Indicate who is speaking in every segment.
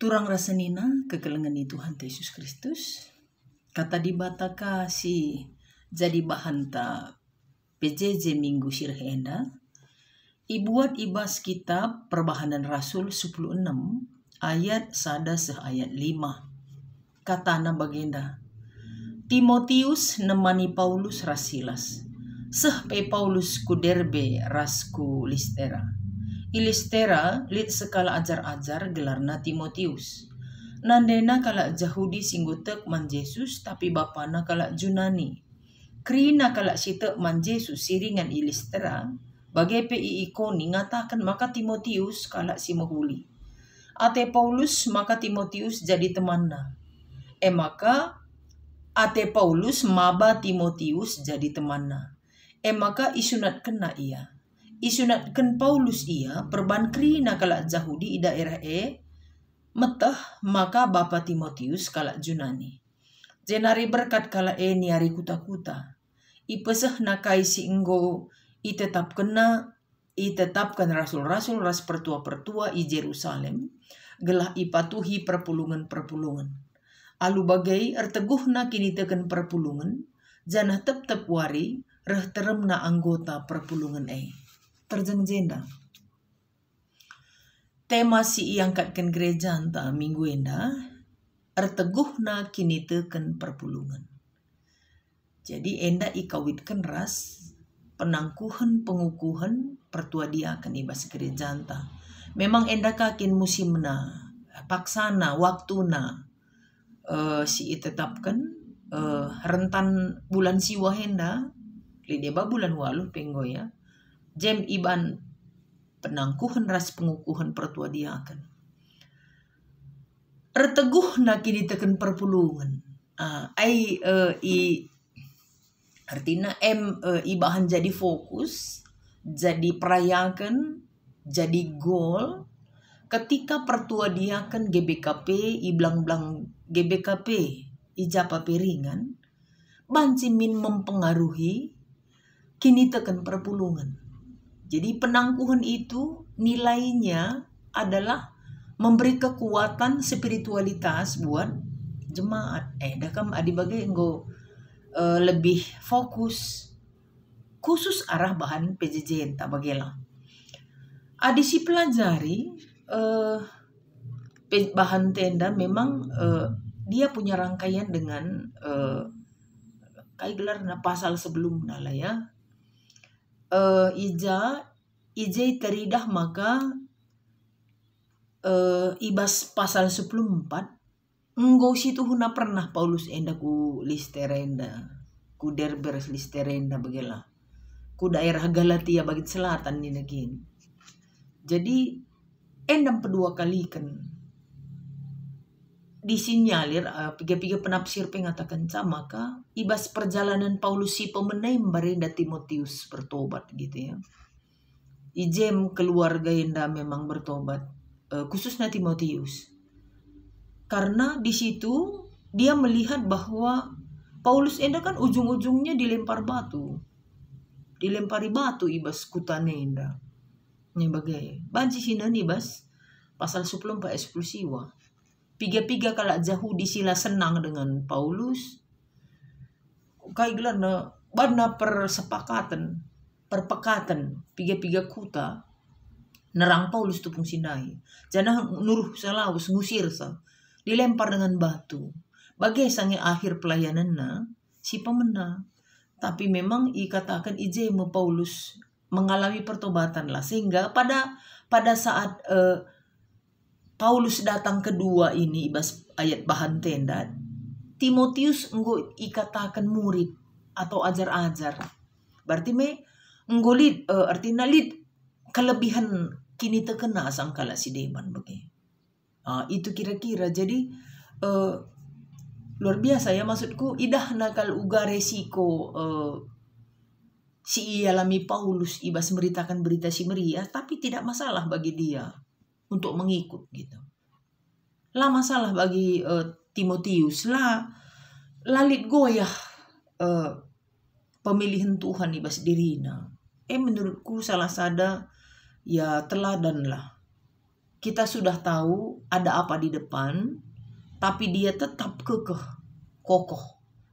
Speaker 1: Turang rasanina kekelengan ni Tuhan Yesus Kristus. Kata dibataka si jadi bahanta PJJ minggu sirhenda. Ibuat ibas kitab Perbahanan Rasul 16 ayat sada ayat 5. Katana bagenda. Timotius nemani Paulus rasilas. Seh pe Paulus ku Derbe rasku Listera. Ilistera lit sekala ajar-ajar gelarna Timotius. Nandena kala Jahudi singgutek man Yesus tapi bapana kala Junani. Krina kala sitek man Yesus siringan Ilistera. Bagai pi ikoni ngatakan maka Timotius kala si mahuli. Ate Paulus maka Timotius jadi temanna. Maka ate Paulus maba Timotius jadi temanna. Maka isunat kena ia. Isunatkan Paulus ia perban krina kala Jahudi i daerah metah maka bapa Timotius kala Junani. Jenari berkat kala niari kuta-kuta. Ipeseh nakai si enggo itetapkan rasul-rasul ras pertua-pertua i Jerusalem gelah ipatuhi perpulungan-perpulungan. Alu bagai erteguhna kini teken perpulungan janah tep-tep wari reh teremna anggota perpulungan terjengjenda. Tema si iangkatkan gereja anta minggu enda erteguhna kini teken perpulungan. Jadi enda ikawitkan ras penangkuhan pengukuhan pertua dia akan ibas gereja anta. Memang enda kakin musimna paksana waktuna si itetapkan rentan bulan siwa henda lideba bulan waluh penggo ya. Jem iban penangkuhan ras pengukuhan pertua dia akan. Erteguh na kini teken perpulungan. Artinya ibahan jadi fokus, jadi perayakan, jadi goal. Ketika pertua dia akan GBKP, iblang-blang GBKP, ijapa piringan, bancimin mempengaruhi kini teken perpulungan. Jadi penangkuhan itu nilainya adalah memberi kekuatan spiritualitas buat jemaat. Dakam adi bagai enggo lebih fokus khusus arah bahan PJJ tak bagela. Adi si pelajari bahan tenda memang dia punya rangkaian dengan kayak gelar pasal sebelumnya lah ya. Ijai teridah maka ibas pasal 14 enggo situ huna pernah Paulus enda ku Listerenda ku Derbe Listerenda bagela ku daerah Galatia bagian selatan ni negin. Jadi endam kedua kali kan disinyalir piga-piga penafsir pengatakan maka ibas perjalanan Paulus si pemenai membarenda Timotius bertobat gitu ya. Ijem keluarga enda memang bertobat khususnya Timotius. Karena di situ dia melihat bahwa Paulus enda kan ujung-ujungnya dilempar batu. Dilempari batu ibas kutane enda. Ini bagai banci sinan ibas pasal 10 eksklusiwa. Piga-piga kala Jahudi sila senang dengan Paulus. Kayak gelarna bana perpekatan piga-piga kuta nerang Paulus tupung sinai. Janah nuruh salaus ngusir sa. Dilempar dengan batu. Bagai sange akhir pelayanannya si pemena. Tapi memang ikatakan ijemu Paulus mengalami pertobatan lah. Sehingga pada saat Paulus datang kedua ini ibas ayat bahan tenda. Timotius enggo ikatakan murid atau ajar-ajar. Berarti enggo lid artinya lid kelebihan kini terkena sangkala si deman bagi. Itu kira-kira jadi luar biasa ya maksudku idah nakal uga resiko si alami Paulus ibas memberitakan berita si Maria tapi tidak masalah bagi dia untuk mengikut gitu. Lah masalah bagi Timotius lah lalit goyah pemilihan Tuhan ibas dirina. Menurutku salah sada ya teladan lah kita sudah tahu ada apa di depan, tapi dia tetap kokoh,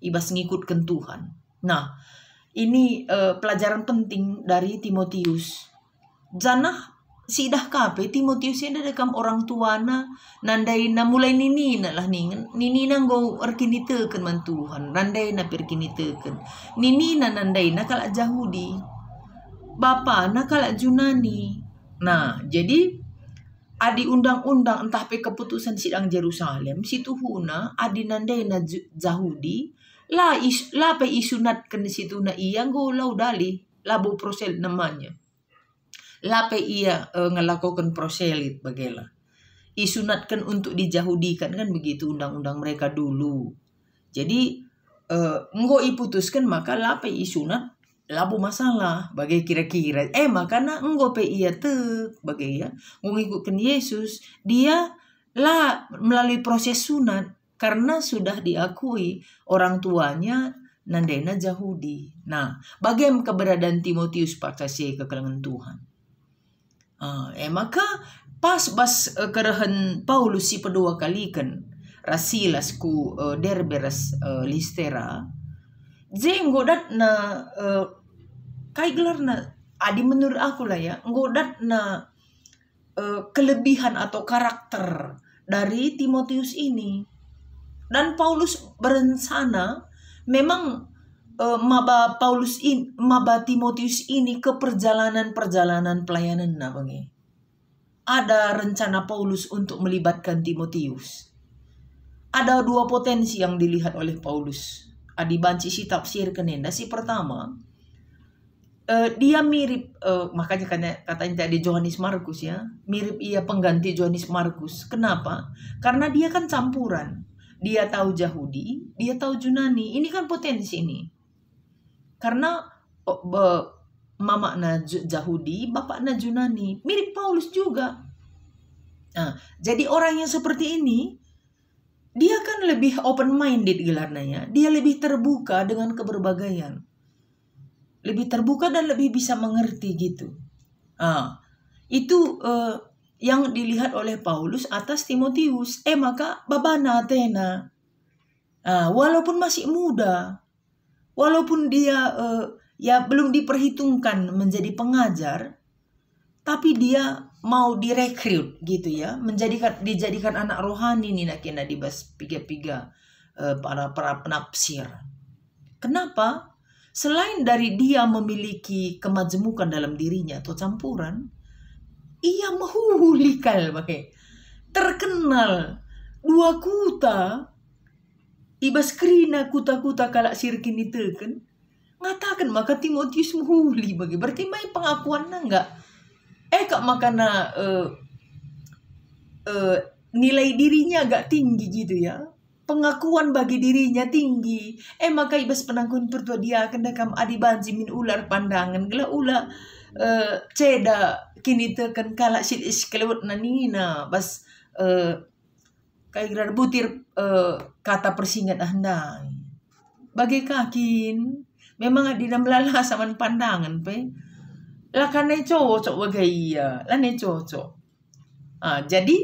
Speaker 1: ibas ngikutkan Tuhan. Nah, ini pelajaran penting dari Timotius. Janah sidah kape Timotius ini dekam orang tuana nandaina mulai ninina lah ninina go erkinitekeun man Tuhan, nandaina perkinitekeun. Ninina nandaina kala Yahudi, bapana kala Yunani. Nah, jadi adi undang-undang entah pe keputusan sidang Yerusalem situhuna adi nandaina Yahudi la pe isunatkan di situ na iya go lau dali labu prosel namanya. La pe iya ngelakukan proselit bagela. Isunatkan untuk dijahudikan kan begitu undang-undang mereka dulu. Jadi enggo iputuskan maka la pe isunat labu masalah bagai kira-kira makana enggo pe iya bagai ya ngikutkan Yesus dia lah melalui proses sunat karena sudah diakui orang tuanya nandaina Yahudi. Nah, bagaimana keberadaan Timotius pak kasih kekalangan Tuhan. Maka pas kerahan Paulus si kedua kali kan rasilas ku derberes Listera jenggodat na kai gelar na adi menurut aku lah ya nggodat na kelebihan atau karakter dari Timotius ini. Dan Paulus berencana memang maba Timotius ini ke perjalanan pelayanan bangi. Ada rencana Paulus untuk melibatkan Timotius. Ada dua potensi yang dilihat oleh Paulus. Adi banci si tafsir kenenda si pertama dia mirip makanya katanya tadi Johannes Markus ya, mirip ia pengganti Johannes Markus. Kenapa? Karena dia kan campuran. Dia tahu Yahudi, dia tahu Yunani. Ini kan potensi ini. Karena mamakna Yahudi, bapakna Yunani. Mirip Paulus juga. Nah, jadi orang yang seperti ini, dia kan lebih open-minded gelarnya. Dia lebih terbuka dengan keberbagaian. Lebih terbuka dan lebih bisa mengerti gitu. Itu yang dilihat oleh Paulus atas Timotius. Maka babana Athena. Walaupun masih muda, walaupun dia ya belum diperhitungkan menjadi pengajar, tapi dia mau direkrut gitu ya, dijadikan anak rohani nih nakina dibas piga-piga para penafsir. Kenapa? Selain dari dia memiliki kemajemukan dalam dirinya atau campuran, ia mahulikal pakai terkenal dua kuta ibas krina kuta-kuta kalak sirkin itu kan ngatakan maka Timotius mahuli bagi berarti mai pengakuan enggak kak makana nilai dirinya agak tinggi gitu ya, pengakuan bagi dirinya tinggi maka ibas penangkun pertua dia akan dekam adibanji min ular pandangan gela ula ceda kini tekan kalak sit iskelewat nanina bas kayak gerar butir kata persingat handai bagai kakin memang adina melala saman pandangan pe lah kanai cocok bagai iya lah ne cocok. Jadi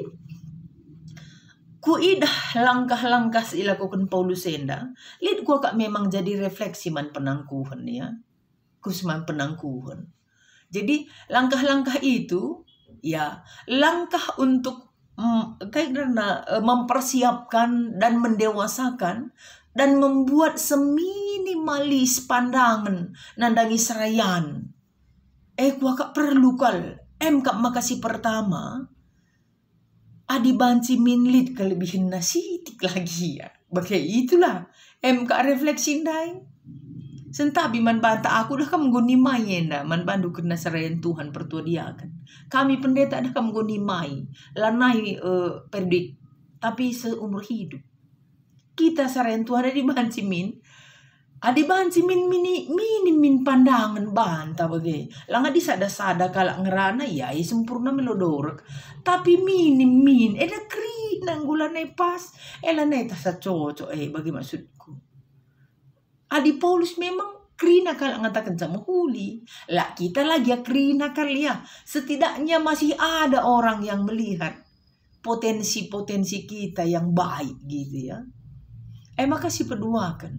Speaker 1: kuidah langkah-langkah ilakukan Paulus enda lihat gua kak memang jadi refleksi man penangkuhan ya kusman penangkuhan. Jadi langkah-langkah itu ya langkah untuk karena mempersiapkan dan mendewasakan dan membuat seminimalis pandangan nandangi serayan. Kuaka perlu kal kak makasih pertama adibanci minlit kelebihan nasitik lagi ya. Bagai itulah kak refleksi dai. Sentabi man banta aku dah kamu guni mai enda man bandu kena serayan Tuhan pertua dia kan. Kami pendeta dah kamu guni mai lanai perdik tapi seumur hidup. Kita serayan Tuhan ada di banci min. Adi banci min min pandangan banta bagai. Langa di sada kalak ngerana ya sempurna melodorek. Tapi min eda kri nanggulane pas. Lanai tasa cocok bagi maksudku. Adi Paulus memang Krina kala ngatakan sama huli. Lah kita lagi ya krina kali ya. Setidaknya masih ada orang yang melihat potensi-potensi kita yang baik gitu ya. Maka si peduakan.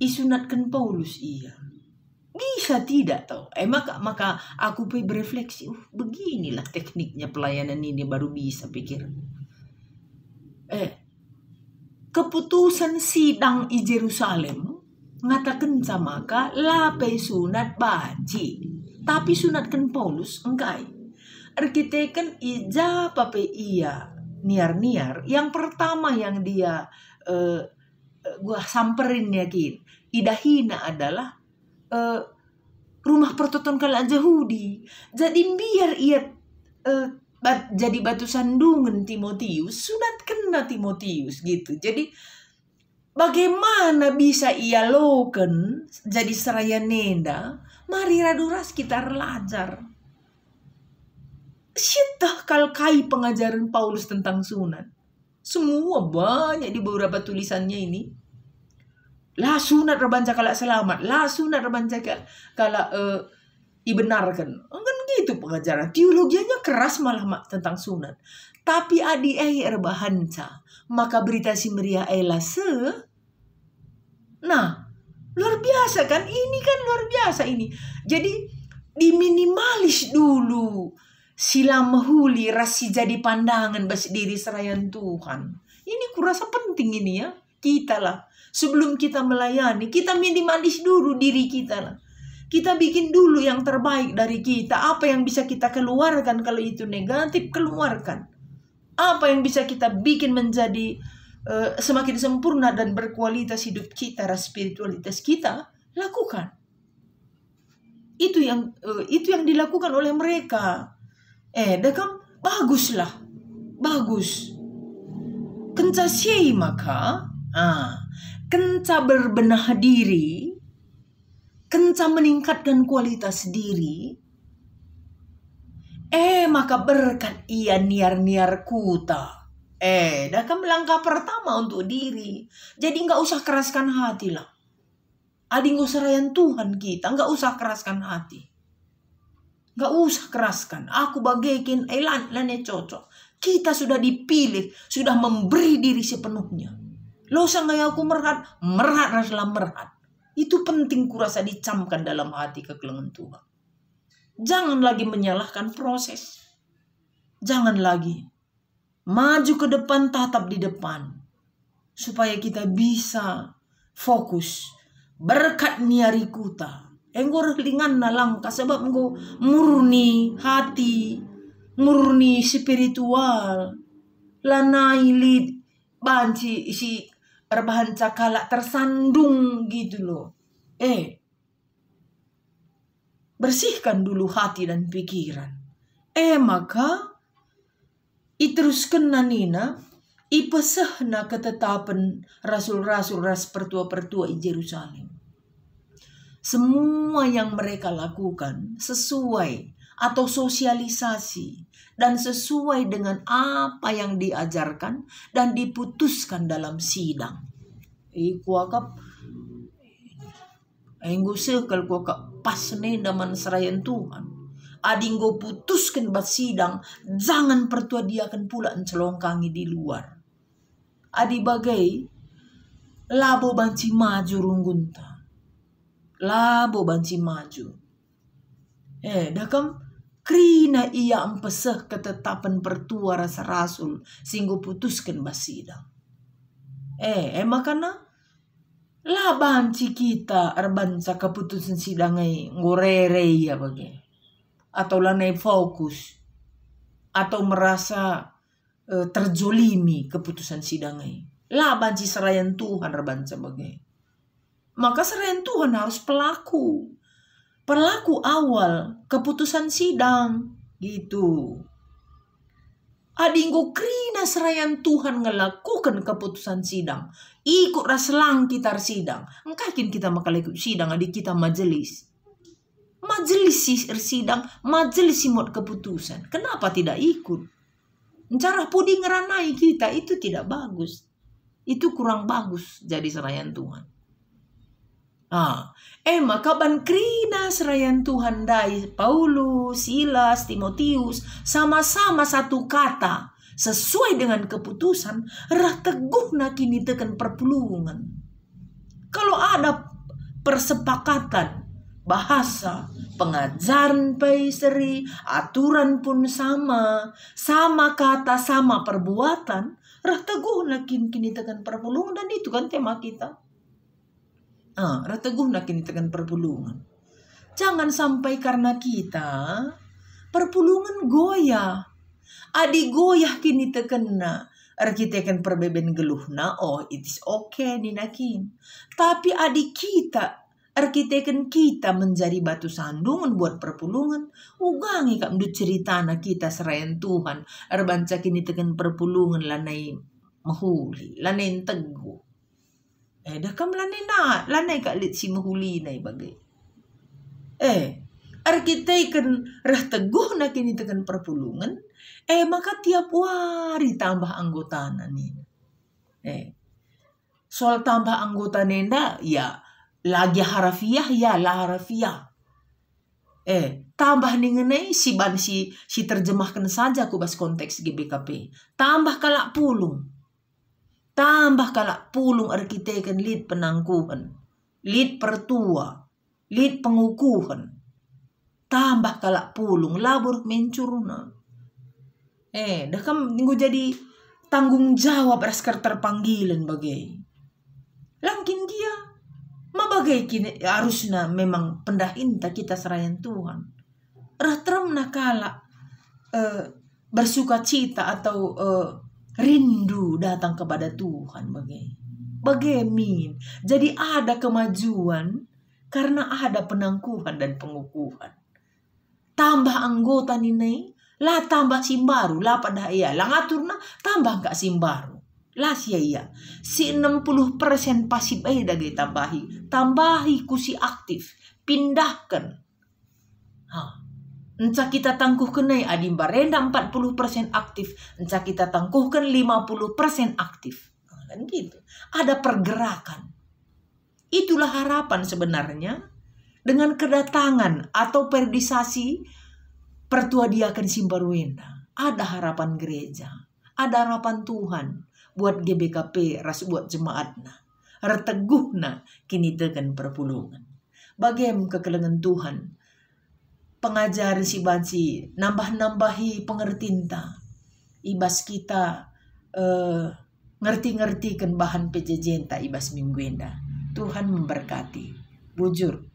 Speaker 1: Isunatkan Paulus iya. Bisa tidak tau. Maka aku berefleksi. Beginilah tekniknya pelayanan ini baru bisa pikir. Keputusan sidang di Yerusalem ngatakan sama ka lape sunat banci. Tapi sunatkan Paulus engkai. Arkiteken ija pape iya niar-niar. Yang pertama yang dia gua samperin yakin. Idahina adalah rumah pertoton kala Yahudi. Jadi biar ia jadi batu sandungan Timotius, sunatkan Timotius gitu. Jadi bagaimana bisa ia loken jadi seraya nenda? Mari raduras kita belajar. Syitah kalkai pengajaran Paulus tentang sunat. Semua banyak di beberapa tulisannya ini. Lah sunat rebanca kala selamat. Lah sunat rebanca kala dibenarkan. Kan gitu pengajaran. Teologianya keras malah tentang sunat. Tapi adi rebahanca. Maka berita si meriah Nah, luar biasa kan? Ini kan luar biasa ini. Jadi diminimalis dulu. Sila mahuli rasi jadi pandangan bagi diri serayan Tuhan. Ini kurasa penting ini ya. Kita lah. Sebelum kita melayani, kita minimalis dulu diri kita lah. Kita bikin dulu yang terbaik dari kita. Apa yang bisa kita keluarkan kalau itu negatif, keluarkan. Apa yang bisa kita bikin menjadi semakin sempurna dan berkualitas hidup kita, spiritualitas kita, lakukan. Itu yang dilakukan oleh mereka. Dakam baguslah. Bagus. Kenca siai maka, kenca berbenah diri, kenca meningkatkan kualitas diri, maka berkat ia niar-niar kuta. Dakam langkah pertama untuk diri. Jadi nggak usah keraskan hati lah. Adi nggak serayan Tuhan kita, nggak usah keraskan hati. Nggak usah keraskan. Aku bagaikan lane cocok. Kita sudah dipilih, sudah memberi diri sepenuhnya. Lo sangai aku merhat rasa merhat. Itu penting kurasa dicamkan dalam hati kekelengan Tuhan. Jangan lagi menyalahkan proses. Jangan lagi. Maju ke depan, tatap di depan. Supaya kita bisa fokus. Berkat niari kuta. Enggo ringan na langkah sebab enggo murni hati, murni spiritual. Lanai lid banci isi rebahan cakala tersandung gitu loh. Bersihkan dulu hati dan pikiran. Maka iteruskan nanina ipesahna ketetapan rasul-rasul ras pertua-pertua di Yerusalem. Semua yang mereka lakukan sesuai atau sosialisasi dan sesuai dengan apa yang diajarkan dan diputuskan dalam sidang. Kuakap enggo sekal kuakap pas daman serayan Tuhan. Adinggo putuskan bat sidang, jangan pertua dia akan pula encelongkangi di luar. Adi bagai labo banci maju runggunta. Labo banci maju. Dakam krina ia empeseh ketetapan pertua rasa rasul singgo putuskan basidang. Makana lah banci kita arbanca keputusan sidangai ngorere ya bagai. Atau lanai fokus. Atau merasa terjolimi keputusan sidangai. Lah banci serayan Tuhan arbanca bagai. Maka serayan Tuhan harus pelaku. Pelaku awal keputusan sidang. Gitu. Adinggo krina serayan Tuhan ngelakukan keputusan sidang. Ikut raselang kita sidang. Engkakin kita makal ikut sidang. Adik kita majelis. Majelis sidang. Majelis simot keputusan. Kenapa tidak ikut? Cara pudi ngeranai kita. Itu tidak bagus. Itu kurang bagus jadi serayan Tuhan. Maka ban krina serayan Tuhan dai Paulus, Silas, Timotius sama-sama satu kata sesuai dengan keputusan rah teguh na kini tekan perpulungan. Kalau ada persepakatan bahasa, pengajaran paiseri, aturan pun sama kata, sama perbuatan, rah teguh na kini tekan perpulungan, dan itu kan tema kita. Rah teguh na kini tekan perpulungan. Jangan sampai karena kita perpulungan goyah. Adi goyah kini tekena. Kita kan perbeben geluhna, it is okay ninakin. Tapi adik kita, arkiteken kita menjadi batu sandungan buat perpulungan. Ugangi kak mendu ceritana kita serayan Tuhan. Arbanca kini tekan perpulungan lanai mahuli, lanai teguh. Dah kam lanai kak lit si mahuli nai bagai. Arkiteken rah teguh na kini tekan perpulungan. Maka tiap hari tambah anggota nih. Soal tambah anggota nenda, ya lagi harafiah, ya lah harafiah. Tambah ningenai si terjemahkan saja kubas konteks GBKP. Tambah kalak pulung. Tambah kalak pulung arkiteken lid penangkuhan. Lid pertua. Lid pengukuhan. Tambah kalak pulung. Labur mencuruna. Dah kan minggu jadi tanggung jawab raskar terpanggilan bagai. Langkin dia. Mabagai kini harusnya memang pendahinta kita serayan Tuhan. Rah terem nakala bersuka cita atau rindu datang kepada Tuhan bagai. Bagaimana? Jadi ada kemajuan karena ada penangkuhan dan pengukuhan. Tambah anggota nini. Lah tambah simbaru, lah pada iya. Lah ngaturna tambah gak simbaru. Lah sia iya. Si 60% pasif dagi tambahi. Tambahi kusi aktif. Pindahkan. Encak kita tangkuhkan adim barenda 40% aktif. Encak kita tangkuhkan 50% aktif. Kan gitu. Ada pergerakan. Itulah harapan sebenarnya. Dengan kedatangan atau periodisasi pertua diakan Simbaruenda. Ada harapan gereja. Ada harapan Tuhan. Buat GBKP, buat jemaatna. Reteguhna kini tekan perpulungan. Bagaimana kekelengan Tuhan. Pengajar si bansi. Nambah-nambahi pengertinta. Ibas kita ngerti-ngertikan bahan PJJ ibas mingguenda. Tuhan memberkati. Bujur.